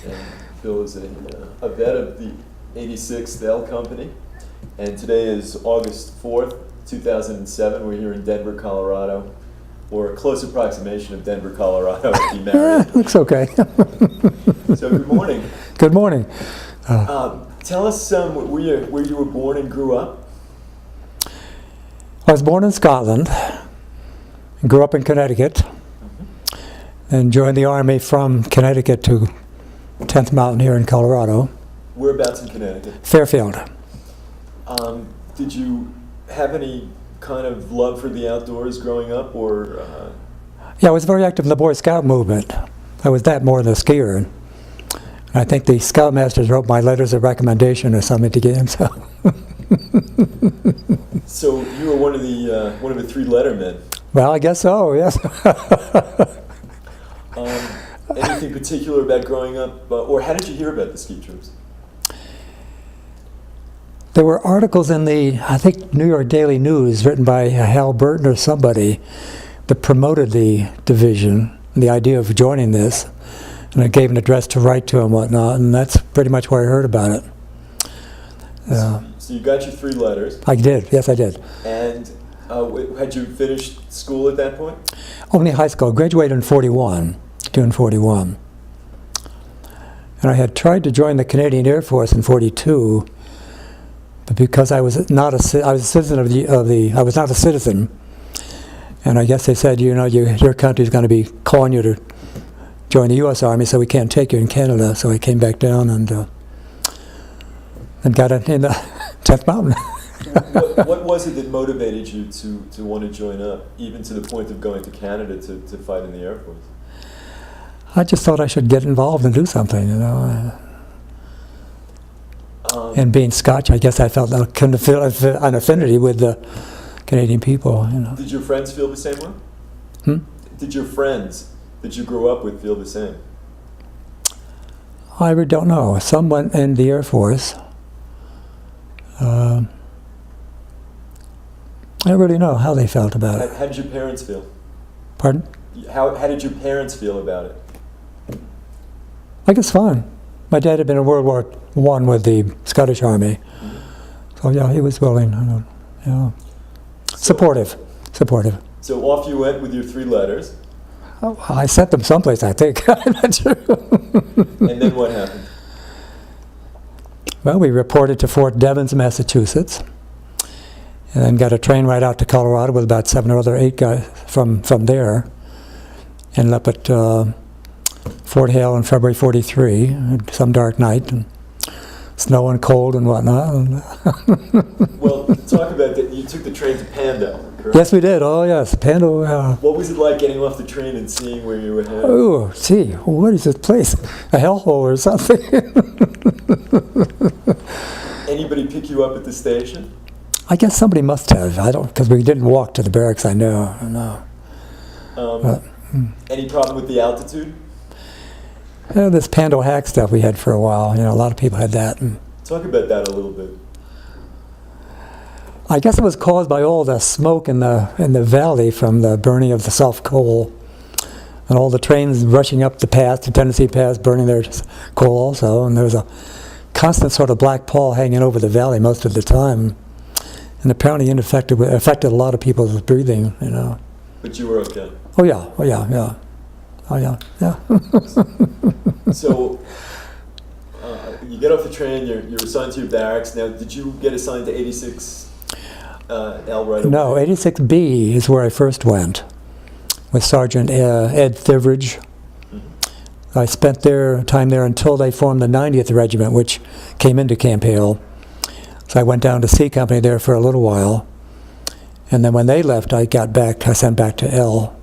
And Bill is a vet of the 86th L Company. And today is August 4th, 2007. We're here in Denver, Colorado, or a close approximation of Denver, Colorado, if you marry. Looks okay. So good morning. Good morning. Tell us where you were born and grew up. I was born in Scotland, grew up in Connecticut, and joined the Army from Connecticut to 10th Mountain here in Colorado. Whereabouts in Connecticut? Fairfield. Did you have any kind of love for the outdoors growing up, or? Yeah, I was very active in the Boy Scout movement. I was that more than a skier. And I think the Scoutmasters wrote my letters of recommendation or something to get him. So you were one of the three lettermen. Well, I guess so. Yes. Anything particular about growing up, or how did you hear about the ski troops? There were articles in the, I think, New York Daily News written by Hal Burton or somebody that promoted the division and the idea of joining this. And I gave an address to write to and whatnot, and that's pretty much where I heard about it. So you got your 3 letters. I did, yes I did. And had you finished school at that point? Only high school, graduated in 41, June 41. And I had tried to join the Canadian Air Force in 42, but because I was not a citizen I was not a citizen, and I guess they said, you know, your country's going to be calling you to join the U.S. Army, so we can't take you in Canada. So I came back down and got in the 10th Mountain. What was it that motivated you to want to join up, even to the point of going to Canada to fight in the Air Force? I just thought I should get involved and do something, you know. And being Scotch, I guess I felt I couldn't feel an affinity with the Canadian people, you know. Did your friends feel the same way? Did your friends that you grew up with feel the same? I really don't know. Some went in the Air Force. I don't really know how they felt about it. How did your parents feel? Pardon? How did your parents feel about it? I guess fine. My dad had been in World War I with the Scottish Army. So yeah, he was willing. Yeah. Supportive. So off you went with your 3 letters. Oh, I sent them someplace, I think. I'm not sure. And then what happened? Well, we reported to Fort Devens, Massachusetts, and then got a train ride out to Colorado with about 7 or other 8 guys from there. Ended up at Fort Hale in February 43, some dark night, and snow and cold and whatnot. Well, talk about that. You took the train to Pando, correct? Yes, we did. Oh, yes, Pando. What was it like getting off the train and seeing where you were headed? Oh, gee, what is this place? A hellhole or something? Anybody pick you up at the station? I guess somebody must have. I don't, because we didn't walk to the barracks. I know. Any problem with the altitude? This Pando hack stuff we had for a while. You know, a lot of people had that. And talk about that a little bit. I guess it was caused by all the smoke in the valley from the burning of the soft coal, and all the trains rushing up the pass, the Tennessee Pass, burning their coal also. And there was a constant sort of black pall hanging over the valley most of the time, and apparently it affected a lot of people's breathing. You know. But you were okay. Oh yeah. So you get off the train. You're assigned to your barracks. Now, did you get assigned to 86 L right away? No, 86B is where I first went with Sergeant Ed Thiveridge. I spent time there until they formed the 90th Regiment, which came into Camp Hale. So I went down to C Company there for a little while, and then when they left, I sent back to L.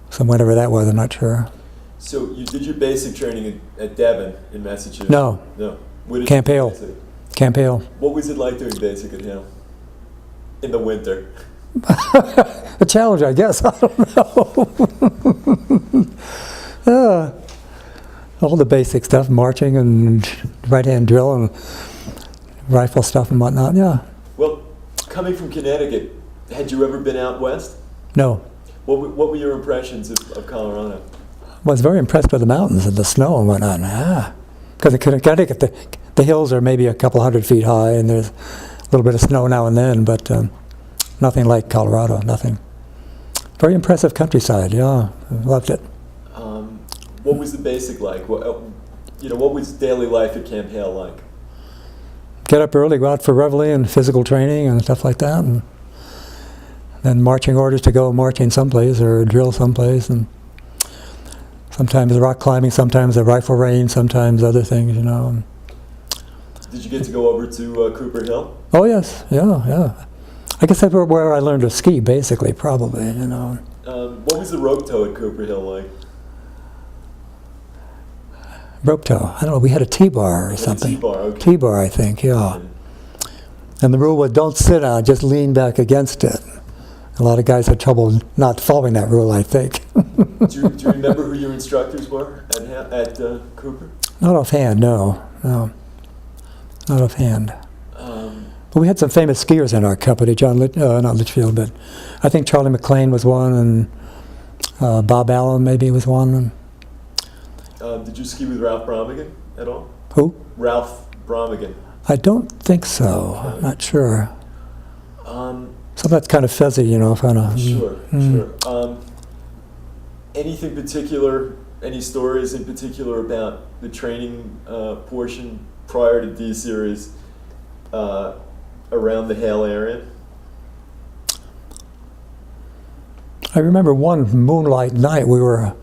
So whatever that was, I'm not sure. So you did your basic training at Devon in Massachusetts? No. Camp Hale. Camp Hale. What was it like doing basic at Hale in the winter? A challenge, I guess. I don't know. All the basic stuff, marching and right-hand drill and rifle stuff and whatnot, yeah. Well, coming from Connecticut, had you ever been out west? No. What were your impressions of Colorado? was very impressed with the mountains and the snow and whatnot. Because in Connecticut, the hills are maybe a couple 100 feet high, and there's a little bit of snow now and then, but nothing like Colorado, nothing. Very impressive countryside, yeah, loved it. What was the basic like? What was daily life at Camp Hale like? Get up early, go out for reveille and physical training and stuff like that, and then marching orders to go marching someplace or drill someplace, and sometimes rock climbing, sometimes a rifle range, sometimes other things, Did you get to go over to Cooper Hill? Oh yes, yeah. I guess that's where I learned to ski, basically, probably, What was the rope tow at Cooper Hill like? Rope tow. I don't know, we had a T-bar or something. T-bar, okay. T-bar, I think, yeah. And the rule was don't sit down, just lean back against it. A lot of guys had trouble not following that rule, I think. Do you remember who your instructors were at Cooper? Not offhand, no. Not offhand. But we had some famous skiers in our company, not Litchfield, but I think Charlie McLean was one, and Bob Allen maybe was one. Did you ski with Ralph Brommigan at all? Who? Ralph Brommigan. I don't think so. I'm not sure. So that's kind of fuzzy, kind of. Sure. Anything particular, any stories in particular about the training portion prior to D-Series around the Hale area? I remember one moonlight night we were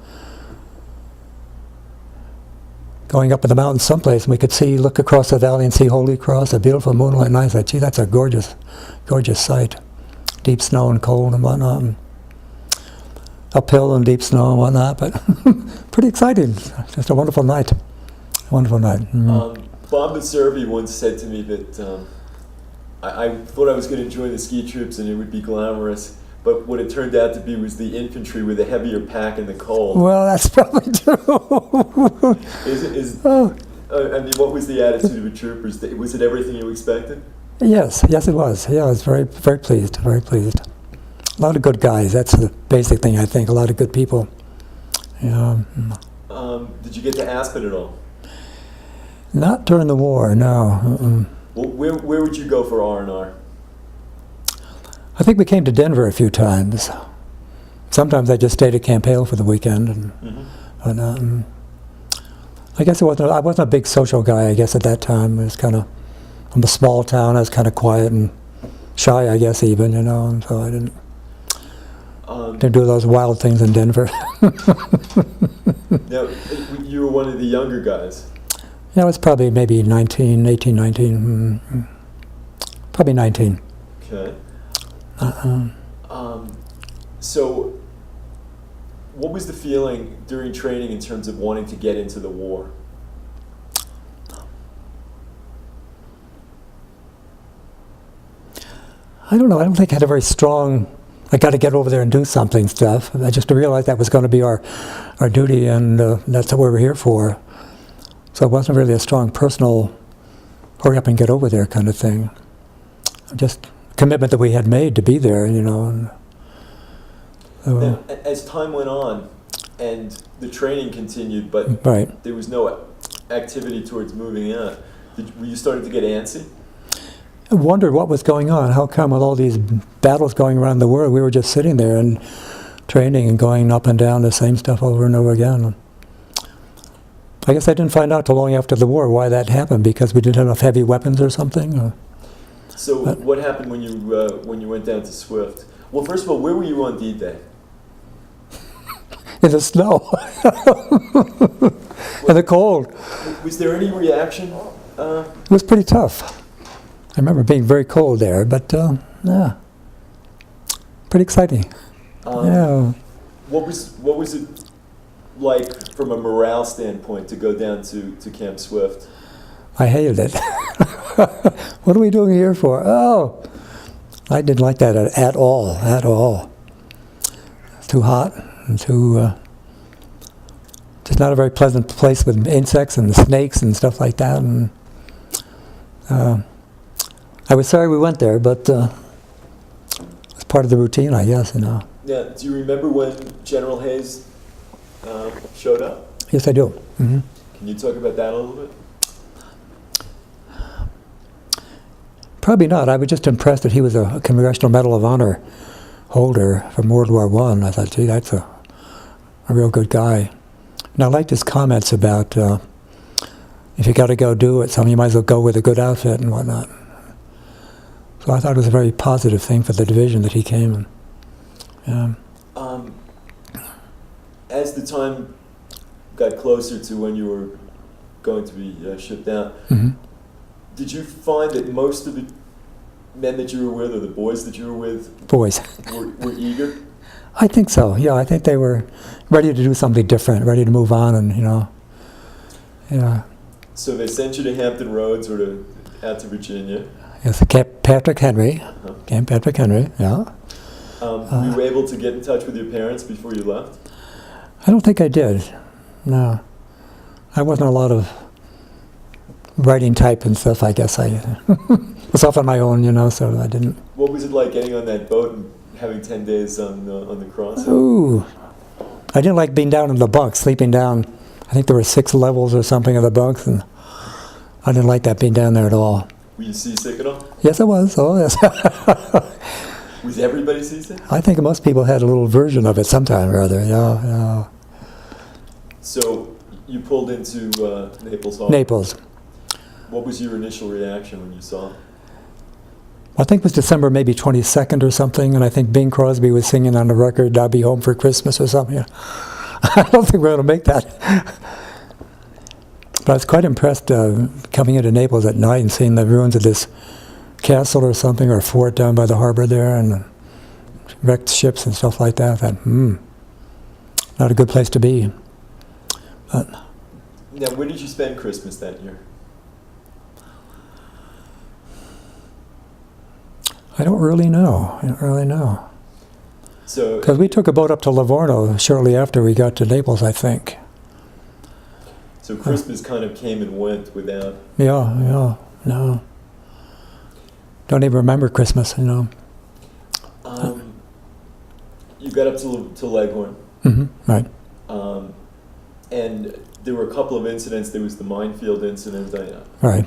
going up in the mountains someplace, and we could look across the valley and see Holy Cross, a beautiful moonlight night. I said, gee, that's a gorgeous, gorgeous sight. Deep snow and cold and whatnot. And uphill and deep snow and whatnot, but pretty exciting. Just a wonderful night. Wonderful night. Mm-hmm. Bob Maservi once said to me that I thought I was going to join the ski troops and it would be glamorous, but what it turned out to be was the infantry with a heavier pack in the cold. Well, that's probably true. I mean, what was the attitude of the troopers? Was it everything you expected? Yes, it was. Yeah, I was very, very pleased, very pleased. A lot of good guys, that's the basic thing, I think. A lot of good people. Yeah. Did you get to Aspen at all? Not during the war, no. Well, where would you go for R&R? I think we came to Denver a few times. Sometimes I just stayed at Camp Hale for the weekend. And I guess I wasn't a big social guy, I guess, at that time. It was kind of, from a small town, I was kind of quiet and shy, I guess, even, and so I didn't do those wild things in Denver. Now, you were one of the younger guys. Yeah, I was probably maybe 18, 19. Probably 19. Okay. So, what was the feeling during training in terms of wanting to get into the war? I don't know. I don't think I had a very strong, I got to get over there and do something stuff. I just realized that was going to be our duty, and that's what we were here for. So it wasn't really a strong personal hurry up and get over there kind of thing. Just commitment that we had made to be there, And, now, as time went on and the training continued, but right. There was no activity towards moving out, were you starting to get antsy? I wondered what was going on. How come with all these battles going around the world, we were just sitting there and training and going up and down the same stuff over and over again. I guess I didn't find out till long after the war why that happened, because we didn't have enough heavy weapons or something. So what happened when you went down to Swift? Well, first of all, where were you on D-Day? In the snow. In the cold. Was there any reaction? It was pretty tough. I remember being very cold there, but yeah, pretty exciting. Yeah. What was it like from a morale standpoint to go down to Camp Swift? I hated it. What are we doing here for? Oh, I didn't like that at all. It's too hot and too, just not a very pleasant place with insects and snakes and stuff like that. And I was sorry we went there, but it's part of the routine, I guess, Yeah. Do you remember when General Hayes showed up. Yes, I do. Mm-hmm. Can you talk about that a little bit? Probably not. I was just impressed that he was a Congressional Medal of Honor holder from World War I. I thought, gee, that's a real good guy. And I liked his comments about if you got to go do it, you might as well go with a good outfit and whatnot. So I thought it was a very positive thing for the division that he came. As the time got closer to when you were going to be shipped out, Mm-hmm. did you find that most of the men that you were with, or the boys that you were with, Boys. were eager? I think so, yeah. I think they were ready to do something different, ready to move on, and, yeah. So they sent you to Hampton Roads or out to Virginia. Yes, Camp Patrick Henry. Uh-huh. Camp Patrick Henry, yeah. You were able to get in touch with your parents before you left? I don't think I did, no. I wasn't a lot of writing type and stuff, I guess. I was off on my own, so I didn't. What was it like getting on that boat and having 10 days on the crossing? Ooh. I didn't like being down in the bunks, sleeping down. I think there were 6 levels or something of the bunks, and I didn't like that being down there at all. Were you seasick at all? Yes, I was. Oh, yes. Was everybody seasick? I think most people had a little version of it sometime or other, yeah. So you pulled into Naples Hall. Naples. What was your initial reaction when you saw it? I think it was December maybe 22nd or something, and I think Bing Crosby was singing on the record, "I'll Be Home for Christmas" or something. I don't think we're going to make that. But I was quite impressed coming into Naples at night and seeing the ruins of this castle or something, or fort down by the harbor there, and wrecked ships and stuff like that. I thought, not a good place to be. But Now, where did you spend Christmas that year? I don't really know. So, Because we took a boat up to Livorno shortly after we got to Naples, I think. so Christmas kind of came and went without. Yeah, no. Don't even remember Christmas, You got up to Leghorn, Mm-hmm, right. and there were a couple of incidents. There was the minefield incident. Right.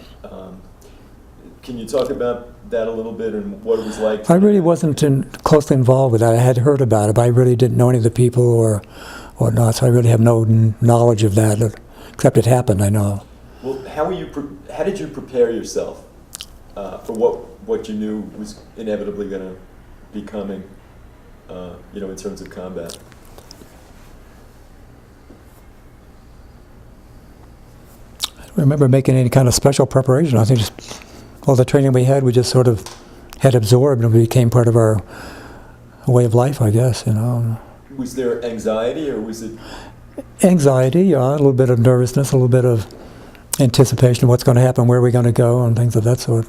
Can you talk about that a little bit and what it was like? I really wasn't closely involved with that. I had heard about it, but I really didn't know any of the people or whatnot, so I really have no knowledge of that, except it happened, I know. Well, how did you prepare yourself for what you knew was inevitably going to be coming, in terms of combat? I don't remember making any kind of special preparation. I think just all the training we had, we just sort of had absorbed and it became part of our way of life, I guess, Was there anxiety, or was it? Anxiety, yeah, a little bit of nervousness, a little bit of anticipation of what's going to happen, where we're going to go, and things of that sort.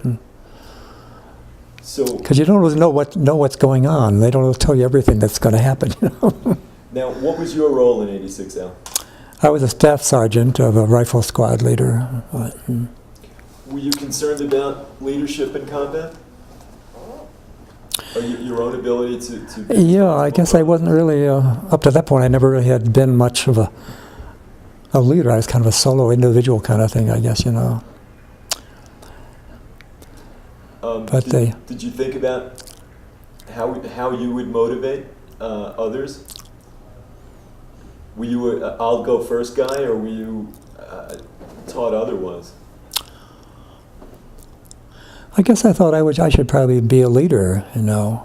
So, because you don't always know what's going on. They don't always tell you everything that's going to happen. now, what was your role in 86L? I was a staff sergeant of a rifle squad leader. Were you concerned about leadership in combat? Or your own ability to Yeah, I guess I wasn't really, up to that point, I never really had been much of a leader. I was kind of a solo individual kind of thing, I guess, But did you think about how you would motivate others? Were you a I'll go first guy, or were you taught otherwise? I guess I thought I should probably be a leader, In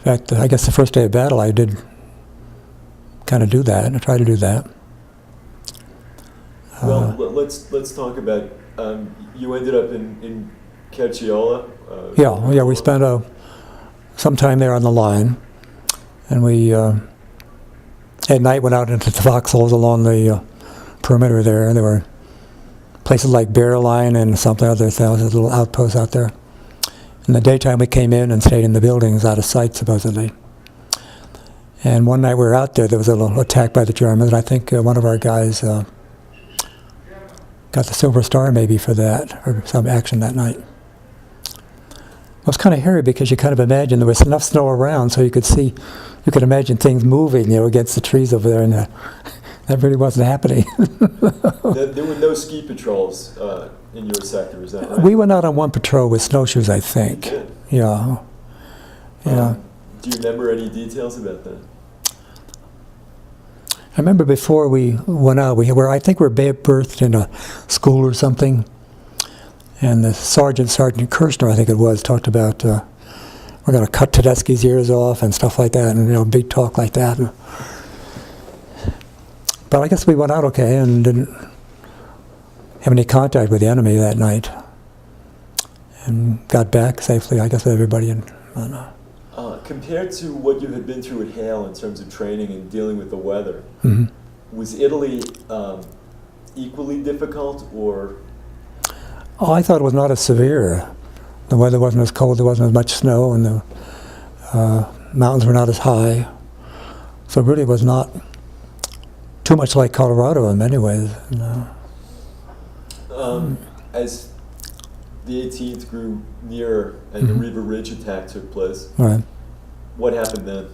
fact, I guess the first day of battle I did kind of do that. I tried to do that. Well, let's talk about. You ended up in Cerciola. Yeah. We spent some time there on the line, and we at night went out into the foxholes along the perimeter there. There were places like Bear Line and something other. There was a little outpost out there. In the daytime, we came in and stayed in the buildings out of sight, supposedly. And one night we were out there. There was a little attack by the Germans, and I think one of our guys got the Silver Star maybe for that, or some action that night. was kind of hairy because you kind of imagine there was enough snow around so you could imagine things moving, against the trees over there, and that really wasn't happening. There were no ski patrols in your sector, is that right? We went out on one patrol with snowshoes, I think. You did? Yeah. Yeah. Do you remember any details about that? I remember before we went out, I think we were berthed in a school or something, and the Sergeant Kirshner, I think it was, talked about we're going to cut Tedeschi's ears off and stuff like that, and big talk like that. But I guess we went out okay and didn't have any contact with the enemy that night, and got back safely, I guess, with everybody. And compared to what you had been through at Hale in terms of training and dealing with the weather, was Italy equally difficult, or? Oh, I thought it was not as severe. The weather wasn't as cold, there wasn't as much snow, and the mountains were not as high. So it really was not too much like Colorado in many ways. As the 18th grew nearer and the Riva Ridge attack took place, Right. what happened then?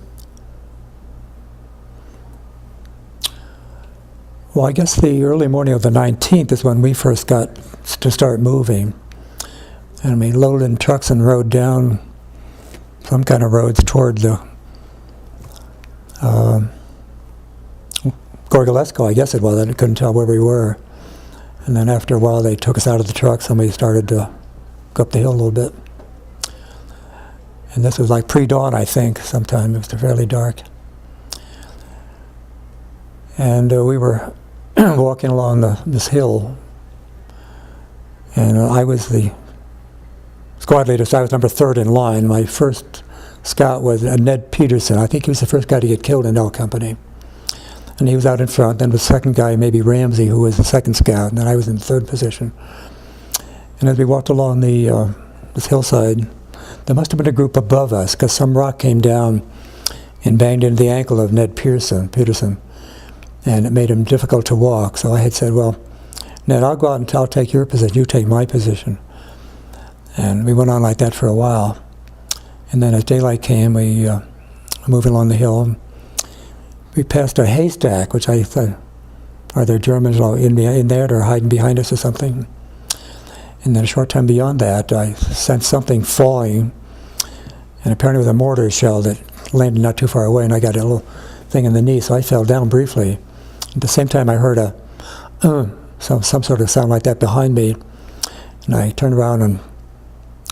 Well, I guess the early morning of the 19th is when we first got to start moving. And we loaded in trucks and rode down some kind of roads toward the Gorgolesco, I guess it was. I couldn't tell where we were. And then after a while, they took us out of the trucks and we started to go up the hill a little bit. And this was like pre-dawn, I think, sometime. It was fairly dark. And we were walking along this hill. And I was the squad leader, so I was number 3rd in line. My first scout was Ned Peterson. I think he was the first guy to get killed in L Company. And he was out in front. Then the second guy, maybe Ramsey, who was the 2nd scout. And then I was in 3rd position. And as we walked along this hillside, there must have been a group above us, because some rock came down and banged into the ankle of Ned Peterson. And it made him difficult to walk. So I had said, well, Ned, I'll go out and I'll take your position. You take my position. And we went on like that for a while. And then as daylight came, we moved along the hill. We passed a haystack, which I thought, are there Germans in there or hiding behind us or something? And then a short time beyond that, I sensed something falling. And apparently it was a mortar shell that landed not too far away, and I got a little thing in the knee, so I fell down briefly. At the same time, I heard some sort of sound like that behind me. And I turned around, and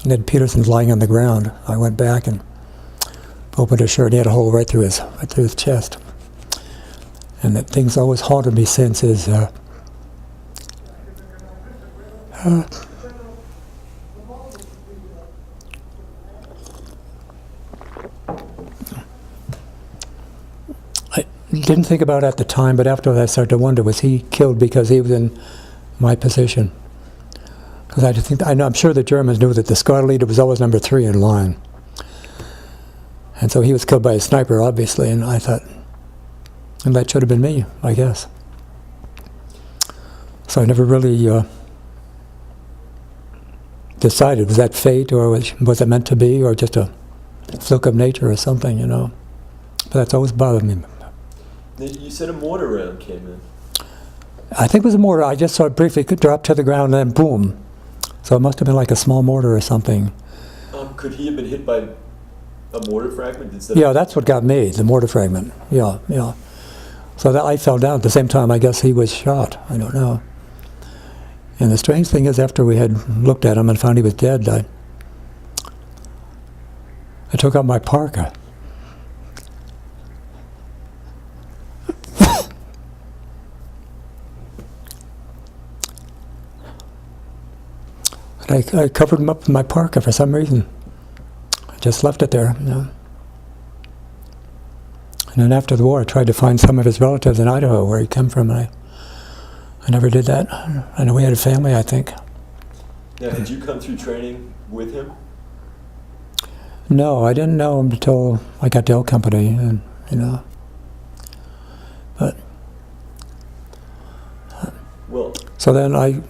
Ned Peterson's lying on the ground. I went back and opened his shirt. He had a hole right through his chest. And that thing's always haunted me since is I didn't think about it at the time, but after I started to wonder, was he killed because he was in my position? Because I'm sure the Germans knew that the squad leader was always number 3 in line. And so he was killed by a sniper, obviously, and I thought, and that should have been me, I guess. So I never really decided, was that fate, or was it meant to be, or just a fluke of nature or something, But that's always bothered me. You said a mortar round came in. I think it was a mortar. I just saw it briefly drop to the ground and then boom. So it must have been like a small mortar or something. Could he have been hit by a mortar fragment instead? Yeah, that's what got me, the mortar fragment. Yeah. So that I fell down at the same time. I guess he was shot. I don't know. And the strange thing is, after we had looked at him and found he was dead, I took out my parka. And I covered him up with my parka for some reason. I just left it there, And then after the war, I tried to find some of his relatives in Idaho, where he came from, and I never did that. I know we had a family, I think. Now, did you come through training with him? No, I didn't know him until I got to L Company, and But well, so then I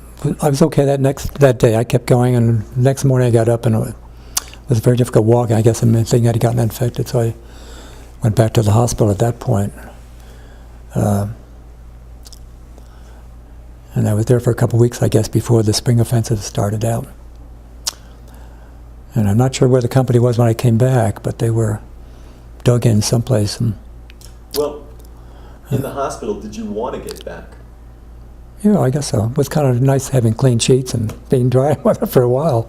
was okay that day. I kept going, and the next morning I got up and was very difficult walking. I guess the thing had gotten infected, so I went back to the hospital at that point. And I was there for a couple of weeks, I guess, before the spring offensive started out. And I'm not sure where the company was when I came back, but they were dug in someplace. And Well, in the hospital, did you want to get back? yeah, I guess so. It was kind of nice having clean sheets and being dry for a while.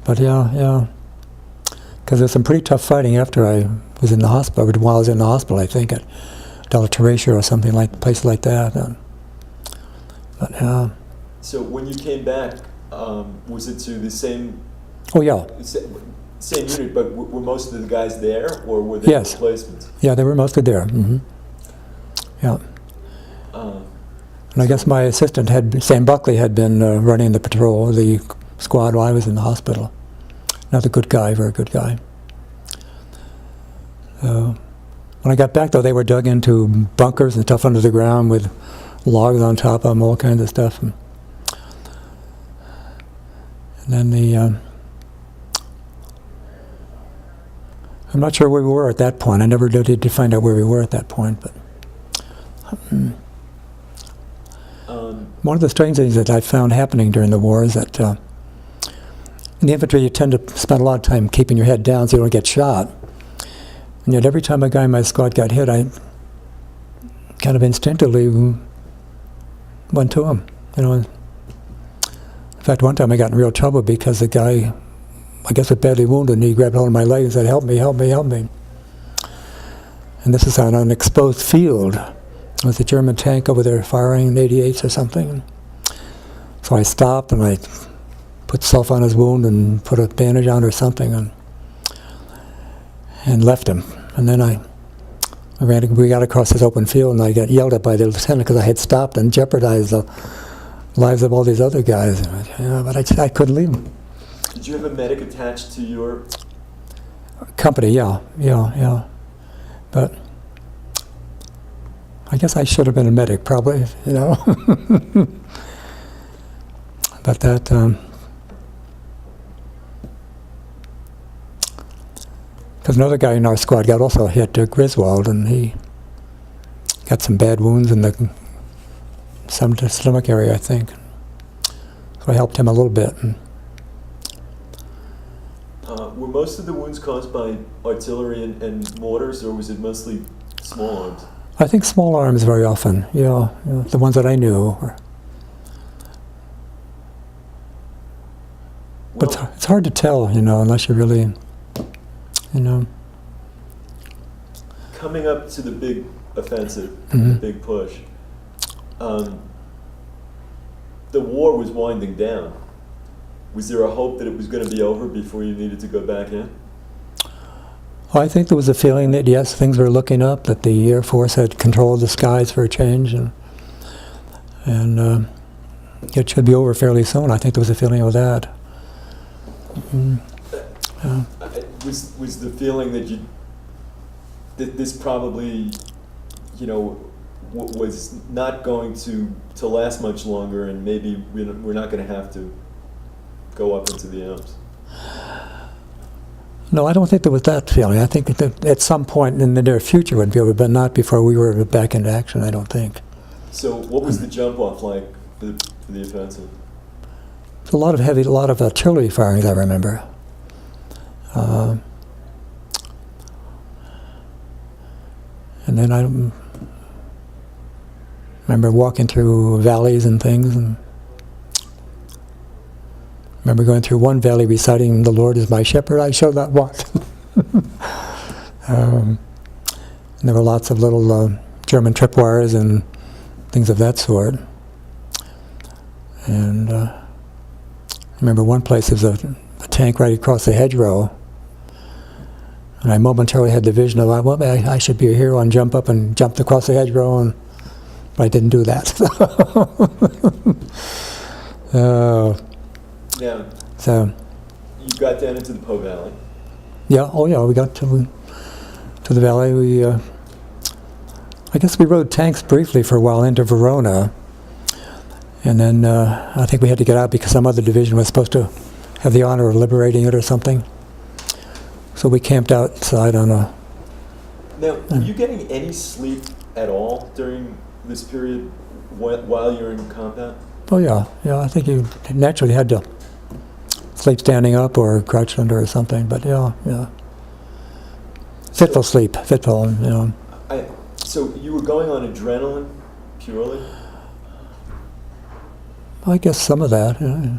But yeah. Because there's some pretty tough fighting after I was in the hospital, or while I was in the hospital, I think, at Delateratia or something like, place like that. But yeah. So when you came back, was it to the same Oh yeah. same unit, but were most of the guys there, or were they Yes. replacements? Yeah, they were mostly there. Yeah. And I guess my assistant, Sam Buckley, had been running the patrol, the squad while I was in the hospital. Another good guy, very good guy. When I got back, though, they were dug into bunkers and stuff under the ground with logs on top of them, all kinds of stuff. And then I'm not sure where we were at that point. I never did find out where we were at that point, but one of the strange things that I found happening during the war is that in the infantry you tend to spend a lot of time keeping your head down so you don't get shot. And yet every time a guy in my squad got hit, I kind of instinctively went to him. In fact, one time I got in real trouble because the guy, I guess, was badly wounded, and he grabbed hold of my leg and said, "Help me, help me, help me." And this is on an exposed field. There was a German tank over there firing 88s or something. So I stopped and I put salt on his wound and put a bandage on or something and left him. And then we got across this open field and I got yelled at by the lieutenant because I had stopped and jeopardized the lives of all these other guys. But I couldn't leave them. Did you have a medic attached to your company? Yeah. But I guess I should have been a medic, probably, But that, because another guy in our squad got also hit, Griswold, and he got some bad wounds in some stomach area, I think. So I helped him a little bit. were most of the wounds caused by artillery and mortars, or was it mostly small arms? I think small arms very often, yeah, the ones that I knew. But it's hard to tell, unless you really, Coming up to the big offensive, Mm-hmm. the big push, the war was winding down. Was there a hope that it was going to be over before you needed to go back in? I think there was a feeling that, yes, things were looking up, that the Air Force had control of the skies for a change, and it should be over fairly soon. I think there was a feeling of that. Was the feeling that this probably, was not going to last much longer, and maybe we're not going to have to go up into the Alps? No, I don't think there was that feeling. I think that at some point in the near future would be over, but not before we were back into action, I don't think. So what was the jump off like for the offensive? It's a lot of artillery firings, I remember. And then I remember walking through valleys and things, and remember going through one valley reciting "The Lord is my shepherd, I shall not want." And there were lots of little German tripwires and things of that sort. And I remember one place there was a tank right across the hedgerow, and I momentarily had the vision of, well, I should be a hero and jump up and jump across the hedgerow, but I didn't do that. Now, So you got down into the Po Valley. yeah, we got to the valley. I guess we rode tanks briefly for a while into Verona, and then I think we had to get out because some other division was supposed to have the honor of liberating it or something. So we camped outside on a... Now, were you getting any sleep at all during this period while you're in combat? Oh yeah, I think you naturally had to sleep standing up or crouched under or something, but yeah. Fitful sleep, fitful, So you were going on adrenaline purely? I guess some of that. Yeah.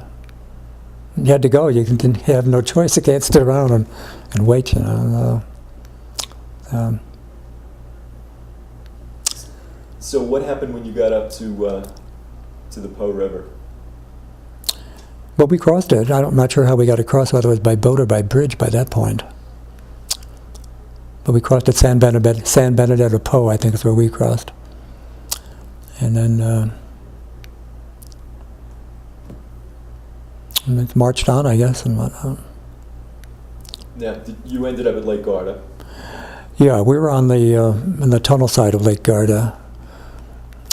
You had to go. You didn't have no choice. You can't sit around and wait. So what happened when you got up to the Po River? Well, we crossed it. I'm not sure how we got across, whether it was by boat or by bridge by that point. But we crossed at San Benedetto Po, I think is where we crossed. And then it marched on, I guess, and whatnot. Now, you ended up at Lake Garda. Yeah, we were on the in the tunnel side of Lake Garda,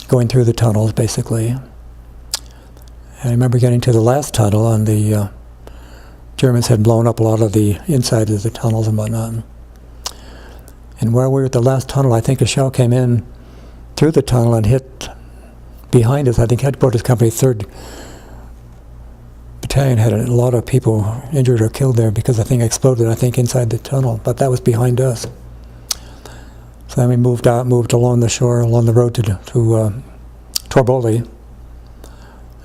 going through the tunnels, basically. And I remember getting to the last tunnel, and the Germans had blown up a lot of the inside of the tunnels and whatnot. And while we were at the last tunnel, I think a shell came in through the tunnel and hit behind us. I think Headquarters Company 3rd Battalion had a lot of people injured or killed there because the thing exploded, I think, inside the tunnel. But that was behind us. So then we moved along the shore, along the road to Torboli.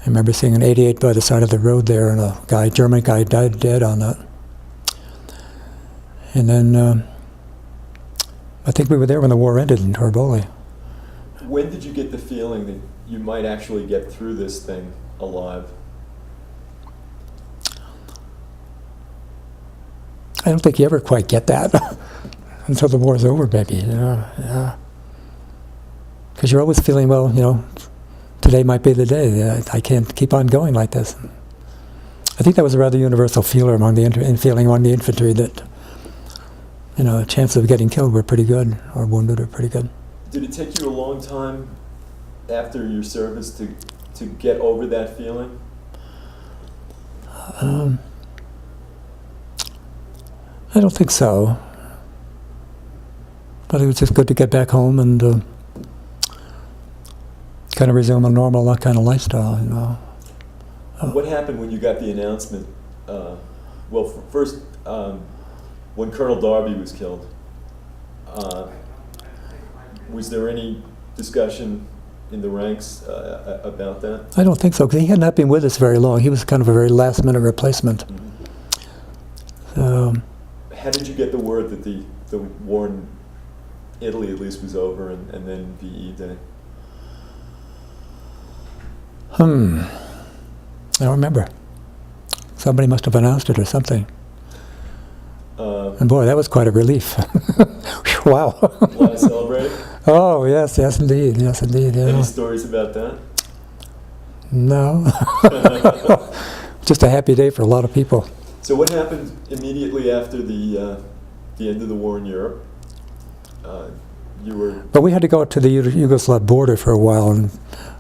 I remember seeing an 88 by the side of the road there, and a German guy died dead on that. And then I think we were there when the war ended in Torboli. When did you get the feeling that you might actually get through this thing alive? I don't think you ever quite get that until the war's over, maybe. Yeah. Because you're always feeling, well, today might be the day. I can't keep on going like this. I think that was a rather universal feeling among the infantry that, chances of getting killed were pretty good, or wounded were pretty good. Did it take you a long time after your service to get over that feeling? I don't think so. But it was just good to get back home and kind of resume a normal kind of lifestyle, What happened when you got the announcement? First, when Colonel Darby was killed, was there any discussion in the ranks about that? I don't think so, because he had not been with us very long. He was kind of a very last-minute replacement. Mm-hmm. How did you get the word that the war in Italy at least was over, and then VE Day? I don't remember. Somebody must have announced it or something. And boy, that was quite a relief. Wow. A lot of celebrating? Oh, yes, indeed. Yes, indeed. Yeah. Any stories about that? No. Just a happy day for a lot of people. So what happened immediately after the end of the war in Europe? But we had to go to the Yugoslav border for a while and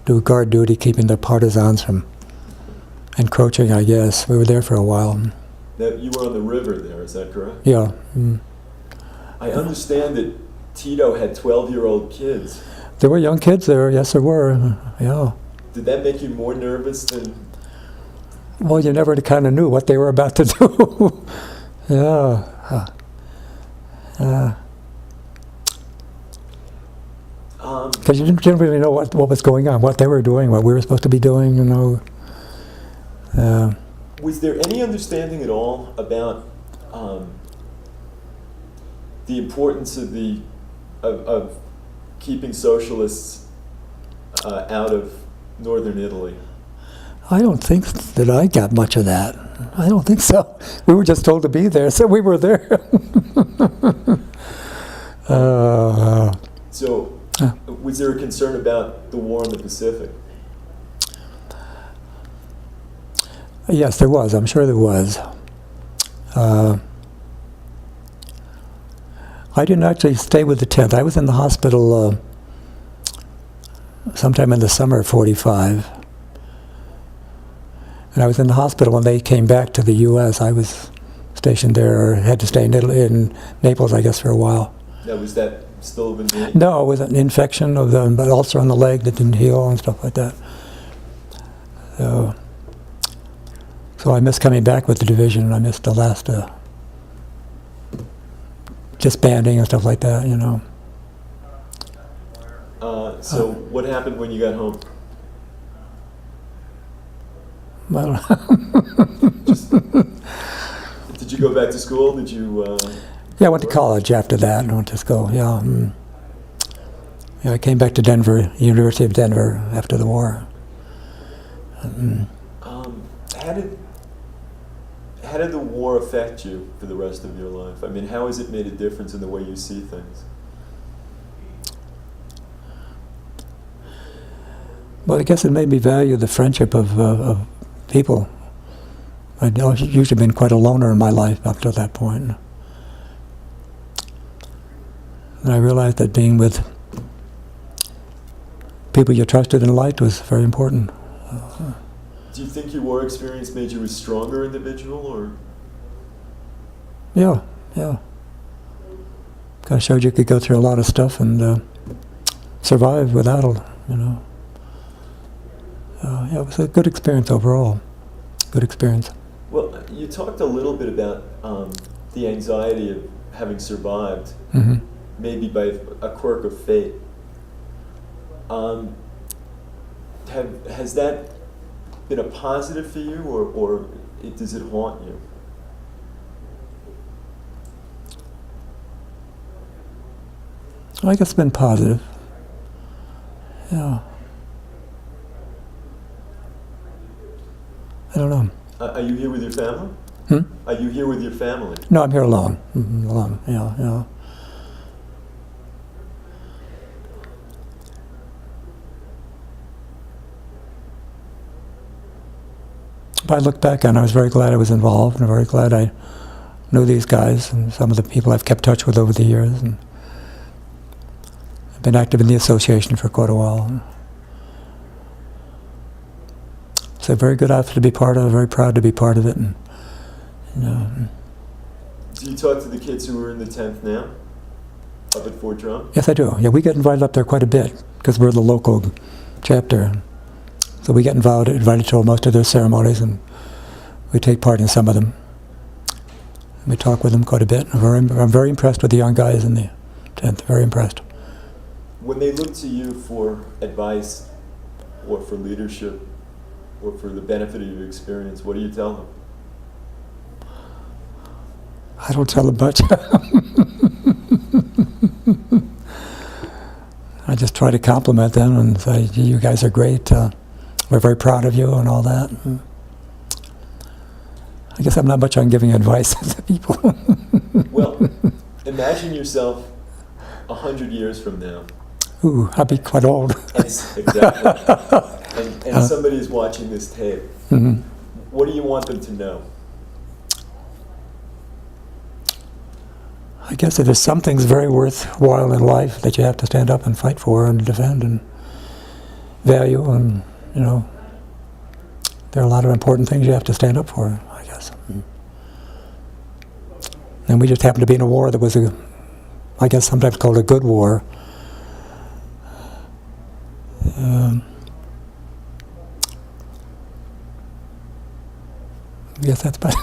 do guard duty, keeping the partisans from encroaching, I guess. We were there for a while. Now, you were on the river there, is that correct? Yeah. I understand that Tito had 12-year-old kids. There were young kids there, yes there were, yeah. Did that make you more nervous than... Well, you never kind of knew what they were about to do. Yeah. Because you didn't really know what was going on, what they were doing, what we were supposed to be doing, Was there any understanding at all about the importance of keeping socialists out of northern Italy? I don't think that I got much of that. I don't think so. We were just told to be there, so we were there. So, was there a concern about the war in the Pacific? Yes, there was. I'm sure there was. I didn't actually stay with the 10th. I was in the hospital sometime in the summer of '45. And I was in the hospital when they came back to the U.S. I was stationed there, or had to stay in Naples, I guess, for a while. Now, was that still the knee? No, it was an infection of but ulcer on the leg that didn't heal and stuff like that. So I missed coming back with the division, and I missed the last disbanding and stuff like that, you know. So what happened when you got home? Well, Did you go back to school? Did you? yeah, I went to college after that. I went to school. Yeah, yeah. I came back to Denver, University of Denver, after the war. How did the war affect you for the rest of your life? I mean, how has it made a difference in the way you see things? Well, I guess it made me value the friendship of people. I'd usually been quite a loner in my life up to that point. And I realized that being with people you trusted and liked was very important. Do you think your war experience made you a stronger individual, or? Yeah. Kind of showed you could go through a lot of stuff and survive without it, you know. Yeah, it was a good experience overall. Good experience. Well, you talked a little bit about the anxiety of having survived, maybe by a quirk of fate. Has that been a positive for you, or does it haunt you? I guess it's been positive. Yeah. I don't know. Are you here with your family? Are you here with your family? No, I'm here alone. Alone. Yeah. But I look back and I was very glad I was involved, and very glad I knew these guys and some of the people I've kept touch with over the years. And I've been active in the association for quite a while. It's a very good outfit to be part of. Very proud to be part of it. And, you know. Do you talk to the kids who are in the 10th now, up at Fort Drum? Yes, I do. Yeah, we get invited up there quite a bit because we're the local chapter. So we get invited to most of their ceremonies, and we take part in some of them. We talk with them quite a bit. I'm very impressed with the young guys in the 10th. Very impressed. When they look to you for advice, or for leadership, or for the benefit of your experience, what do you tell them? I don't tell them much. I just try to compliment them and say, you guys are great. We're very proud of you and all that. I guess I'm not much on giving advice to people. Well, imagine yourself 100 years from now. Ooh, I'll be quite old. Exactly. And somebody's watching this tape. What do you want them to know? I guess that there's some things very worthwhile in life that you have to stand up and fight for and defend and value, and you know, there are a lot of important things you have to stand up for, I guess. And we just happened to be in a war that was I guess sometimes called a good war. Yes, that's bad.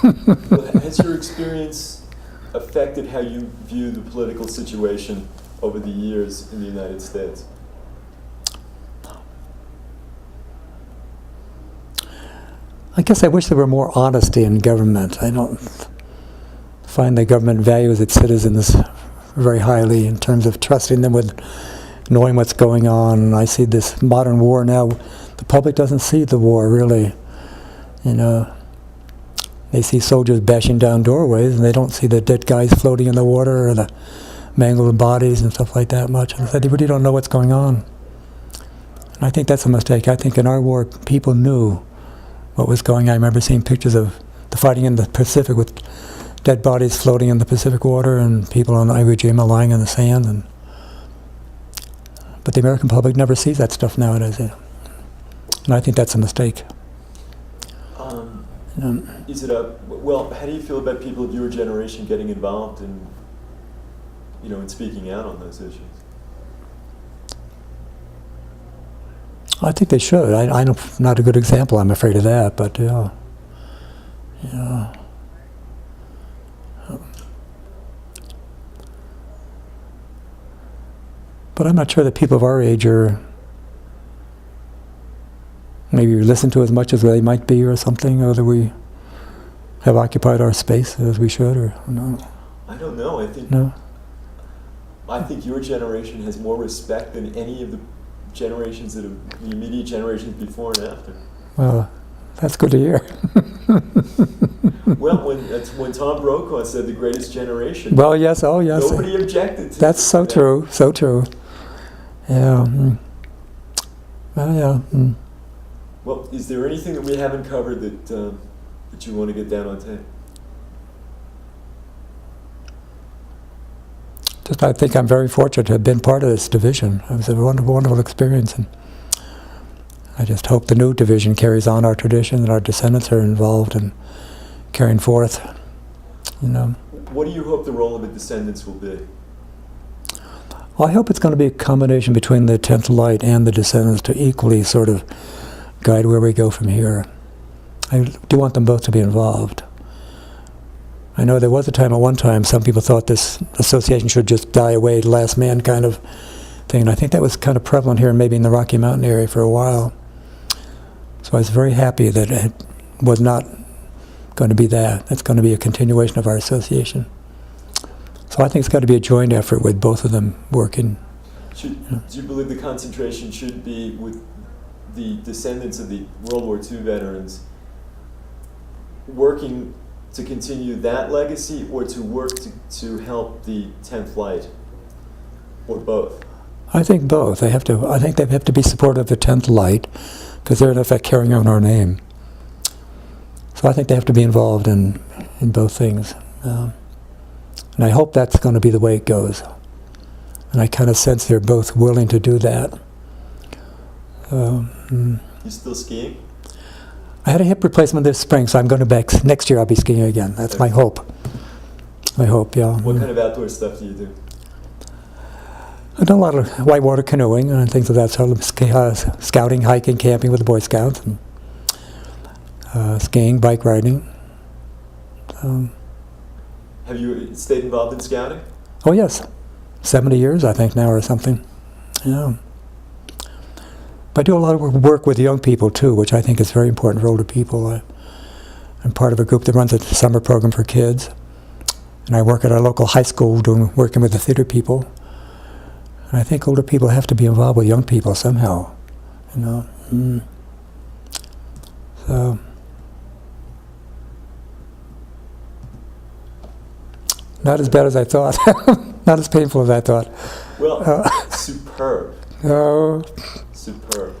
Has your experience affected how you view the political situation over the years in the United States? I guess I wish there were more honesty in government. I don't find the government values its citizens very highly in terms of trusting them with knowing what's going on. I see this modern war now. The public doesn't see the war, really. You know, they see soldiers bashing down doorways, and they don't see the dead guys floating in the water or the mangled bodies and stuff like that much. And they really don't know what's going on. And I think that's a mistake. I think in our war, people knew what was going on. I remember seeing pictures of the fighting in the Pacific with dead bodies floating in the Pacific water and people on Iwo Jima lying in the sand. But the American public never sees that stuff nowadays. And I think that's a mistake. Is it well, how do you feel about people of your generation getting involved in, in speaking out on those issues? I think they should. I'm not a good example, I'm afraid of that, but yeah. Yeah. But I'm not sure that people of our age are maybe listened to as much as they might be or something, or that we have occupied our space as we should, or no. I don't know. I think your generation has more respect than any of the generations that have, the immediate generations before and after. Well, that's good to hear. Well, when Tom Brokaw said the greatest generation. Well, yes, oh yes. Nobody objected to that's so that. true, so true. Yeah. Well, yeah. Well, is there anything that we haven't covered that you want to get down on tape? Just, I think I'm very fortunate to have been part of this division. It was a wonderful, wonderful experience, and I just hope the new division carries on our tradition, and our descendants are involved in carrying forth. What do you hope the role of the descendants will be? Well, I hope it's going to be a combination between the 10th Light and the descendants to equally sort of guide where we go from here. I do want them both to be involved. I know there was a time, at one time, some people thought this association should just die away, last man kind of thing. And I think that was kind of prevalent here, maybe in the Rocky Mountain area for a while. So I was very happy that it was not going to be that. It's going to be a continuation of our association. So I think it's got to be a joint effort with both of them working. Do you believe the concentration should be with the descendants of the World War II veterans working to continue that legacy, or to work to help the 10th Light, or both? I think both. I think they have to be supportive of the 10th Light, because they're in effect carrying on our name. So I think they have to be involved in both things. And I hope that's going to be the way it goes. And I kind of sense they're both willing to do that. You still skiing? I had a hip replacement this spring, so I'm going to back. Next year I'll be skiing again. That's my hope. My hope, yeah. What kind of outdoor stuff do you do? I've done a lot of whitewater canoeing and things of that sort, scouting, hiking, camping with the Boy Scouts, and skiing, bike riding. Have you stayed involved in scouting? Oh yes, 70 years I think now or something. Yeah. But I do a lot of work with young people too, which I think is very important for older people. I'm part of a group that runs a summer program for kids, and I work at our local high school working with the theater people. And I think older people have to be involved with young people somehow, So, not as bad as I thought. Not as painful as I thought. Well, superb. Oh. Superb.